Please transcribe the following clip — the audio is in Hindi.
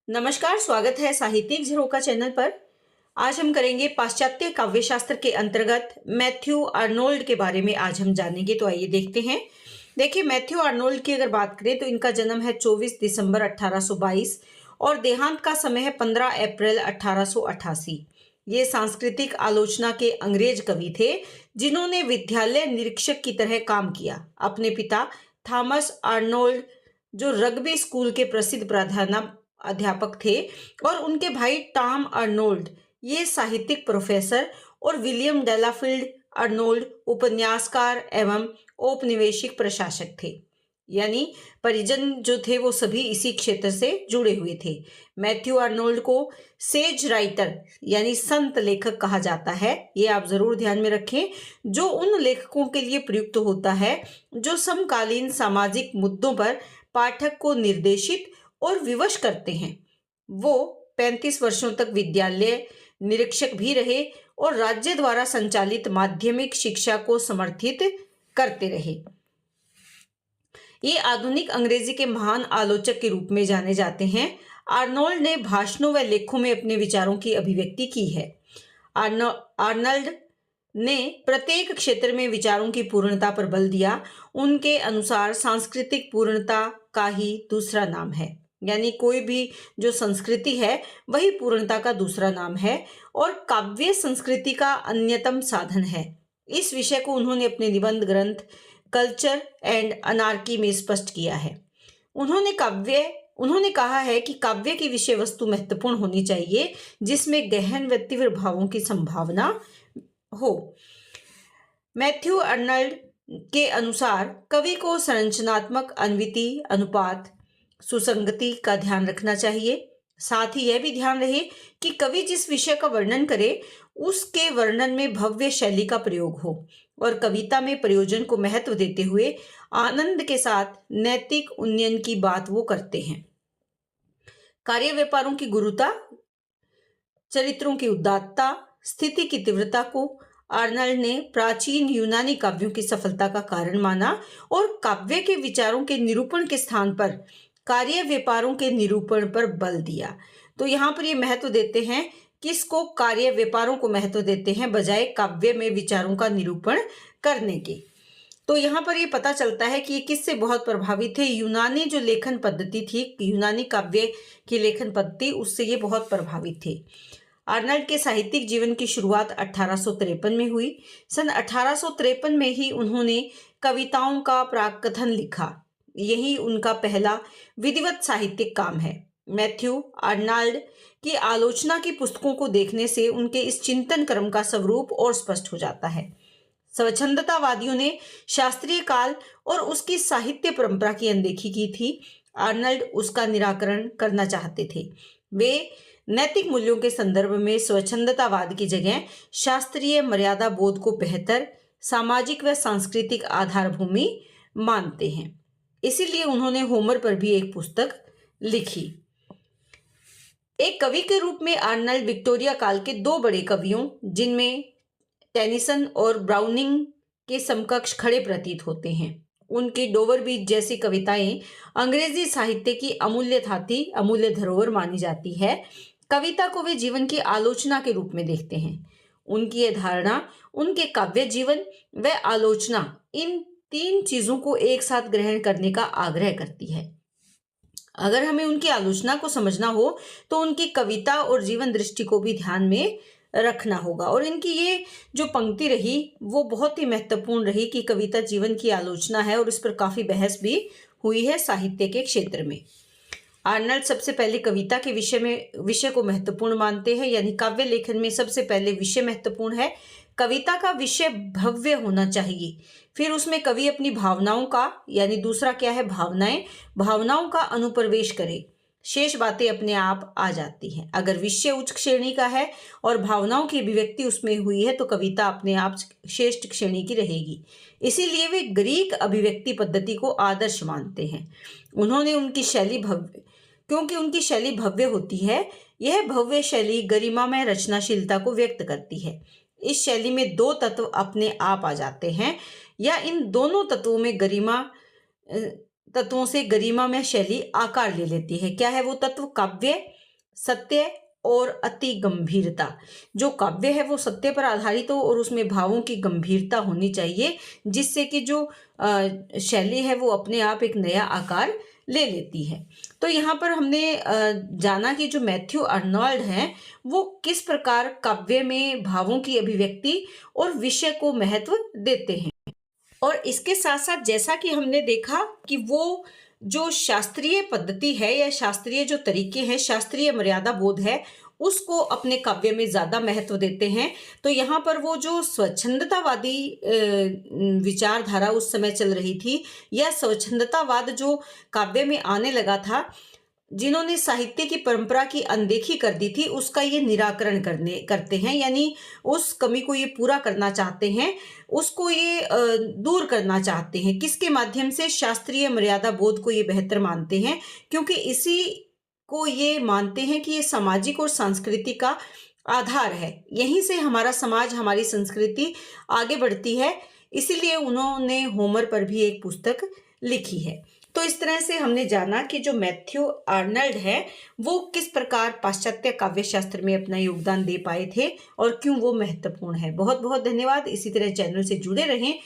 नमस्कार, स्वागत है साहित्यिक झरोखा चैनल पर। आज हम करेंगे पाश्चात्य काव्य शास्त्र के अंतर्गत मैथ्यू आर्नोल्ड के बारे में आज हम जानेंगे। तो आइए देखते हैं। देखिए, मैथ्यू आर्नोल्ड की अगर बात करें तो इनका जन्म है 24 दिसंबर 1822 और देहांत का समय है 15 अप्रैल 1888। ये सांस्कृतिक आलोचना के अंग्रेज कवि थे जिन्होंने विद्यालय निरीक्षक की तरह काम किया। अपने पिता थॉमस आर्नोल्ड जो रग्बी स्कूल के प्रसिद्ध अध्यापक थे और उनके भाई टॉम आर्नोल्ड ये साहित्यिक प्रोफेसर और विलियम डेलाफील्ड आर्नोल्ड उपन्यासकार एवं औपनिवेशिक प्रशासक थे। यानी परिजन जो थे वो सभी इसी क्षेत्र से जुड़े हुए थे। मैथ्यू आर्नोल्ड को सेज राइटर यानी संत लेखक कहा जाता है। ये आप जरूर ध्यान में रखें, जो उन लेखकों के लिए प्रयुक्त होता है जो समकालीन सामाजिक मुद्दों पर पाठक को निर्देशित और विवश करते हैं। वो 35 वर्षों तक विद्यालय निरीक्षक भी रहे और राज्य द्वारा संचालित माध्यमिक शिक्षा को समर्थित करते रहे। ये आधुनिक अंग्रेजी के महान आलोचक के रूप में जाने जाते हैं। आर्नोल्ड ने भाषणों व लेखों में अपने विचारों की अभिव्यक्ति की है। आर्नल्ड ने प्रत्येक क्षेत्र में विचारों की पूर्णता पर बल दिया। उनके अनुसार सांस्कृतिक पूर्णता का ही दूसरा नाम है। यानी कोई भी जो संस्कृति है वही पूर्णता का दूसरा नाम है और काव्य संस्कृति का अन्यतम साधन है। इस विषय को उन्होंने अपने निबंध ग्रंथ कल्चर एंड अनार्की में स्पष्ट किया है। उन्होंने कहा है कि काव्य की विषय वस्तु महत्वपूर्ण होनी चाहिए जिसमें गहन व तीव्र भावों की संभावना हो। मैथ्यू आर्नल्ड के अनुसार कवि को संरचनात्मक अन्विति, अनुपात, सुसंगति का ध्यान रखना चाहिए। साथ ही यह भी ध्यान रहे कि कवि जिस विषय का वर्णन करे उसके वर्णन में भव्य शैली का प्रयोग हो और कविता में प्रयोजन को महत्व देते हुए आनंद के साथ नैतिक उन्नयन की बात वो करते हैं। कार्य व्यापारों की गुरुता, चरित्रों की उदात्तता, स्थिति की तीव्रता को आर्नल्ड ने प्राचीन यूनानी काव्यों की सफलता का कारण माना और काव्य के विचारों के निरूपण के स्थान पर कार्य व्यापारों के निरूपण पर बल दिया। तो यहाँ पर ये महत्व देते हैं, किसको? कार्य व्यापारों को महत्व देते हैं बजाय काव्य में विचारों का निरूपण करने के। तो यहाँ पर ये पता चलता है कि ये किससे बहुत प्रभावित थे? यूनानी जो लेखन पद्धति थी, यूनानी काव्य की लेखन पद्धति, उससे ये बहुत प्रभावित थे। आर्नल्ड के साहित्यिक जीवन की शुरुआत 1853 में हुई। सन 1853 में ही उन्होंने कविताओं का प्राकथन लिखा। यही उनका पहला विधिवत साहित्यिक काम है। मैथ्यू आर्नल्ड की आलोचना की पुस्तकों को देखने से उनके इस चिंतन क्रम का स्वरूप और स्पष्ट हो जाता है। स्वच्छंदतावादियों ने शास्त्रीय काल और उसकी साहित्य परंपरा की अनदेखी की थी। आर्नल्ड उसका निराकरण करना चाहते थे। वे नैतिक मूल्यों के संदर्भ में स्वच्छंदतावाद की जगह शास्त्रीय मर्यादा बोध को बेहतर सामाजिक व सांस्कृतिक आधारभूमि मानते हैं। इसीलिए उन्होंने होमर पर भी एक पुस्तक लिखी। एक कवि के रूप में आर्नल्ड विक्टोरिया काल के दो बड़े कवियों, जिनमें टेनिसन और ब्राउनिंग के समकक्ष खड़े प्रतीत होते हैं। उनकी डोवर बीच जैसी कविताएं अंग्रेजी साहित्य की अमूल्य धरोहर मानी जाती है। कविता को वे जीवन की आलोचना के रूप में देखते हैं। उनकी यह धारणा उनके काव्य जीवन व आलोचना, इन तीन चीजों को एक साथ ग्रहण करने का आग्रह करती है। अगर हमें उनकी आलोचना को समझना हो तो उनकी कविता और जीवन दृष्टि को भी ध्यान में रखना होगा। और इनकी ये जो पंक्ति रही वो बहुत ही महत्वपूर्ण रही कि कविता जीवन की आलोचना है और इस पर काफी बहस भी हुई है साहित्य के क्षेत्र में। आर्नल्ड सबसे पहले कविता के विषय को महत्वपूर्ण मानते हैं। यानी काव्य लेखन में सबसे पहले विषय महत्वपूर्ण है। कविता का विषय भव्य होना चाहिए। फिर उसमें कवि अपनी भावनाओं का, यानी दूसरा क्या है, भावनाओं का अनुप्रवेश करे। शेष बातें अपने आप आ जाती हैं। अगर विषय उच्च श्रेणी का है और भावनाओं की अभिव्यक्ति उसमें हुई है तो कविता अपने आप श्रेष्ठ श्रेणी की रहेगी। इसीलिए वे ग्रीक अभिव्यक्ति पद्धति को आदर्श मानते हैं। क्योंकि उनकी शैली भव्य होती है। यह भव्य शैली गरिमामय रचनाशीलता को व्यक्त करती है। इस शैली में दो तत्व अपने आप आ जाते हैं या इन दोनों तत्वों से गरिमा में शैली आकार ले लेती है। क्या है वो तत्व? काव्य सत्य और अति गंभीरता। जो काव्य है वो सत्य पर आधारित हो और उसमें भावों की गंभीरता होनी चाहिए, जिससे कि जो शैली है वो अपने आप एक नया आकार ले लेती है। तो यहाँ पर हमने जाना कि जो मैथ्यू अर्नोल्ड हैं वो किस प्रकार काव्य में भावों की अभिव्यक्ति और विषय को महत्व देते हैं। और इसके साथ साथ जैसा कि हमने देखा कि वो जो शास्त्रीय पद्धति है या शास्त्रीय जो तरीके हैं, शास्त्रीय मर्यादा बोध है, उसको अपने काव्य में ज्यादा महत्व देते हैं। तो यहाँ पर वो जो स्वच्छंदतावादी विचारधारा उस समय चल रही थी, या स्वच्छंदतावाद जो काव्य में आने लगा था, जिन्होंने साहित्य की परंपरा की अनदेखी कर दी थी, उसका ये निराकरण करते हैं, यानी उस कमी को ये पूरा करना चाहते हैं, उसको ये दूर करना चाहते हैं। किसके माध्यम से? शास्त्रीय मर्यादा बोध को ये बेहतर मानते हैं, क्योंकि इसी को ये मानते हैं कि ये सामाजिक और सांस्कृतिक का आधार है। यहीं से हमारा समाज, हमारी संस्कृति आगे बढ़ती है। इसीलिए उन्होंने होमर पर भी एक पुस्तक लिखी है। तो इस तरह से हमने जाना कि जो मैथ्यू आर्नल्ड है वो किस प्रकार पाश्चात्य काव्य शास्त्र में अपना योगदान दे पाए थे और क्यों वो महत्वपूर्ण है। बहुत बहुत धन्यवाद। इसी तरह चैनल से जुड़े रहें।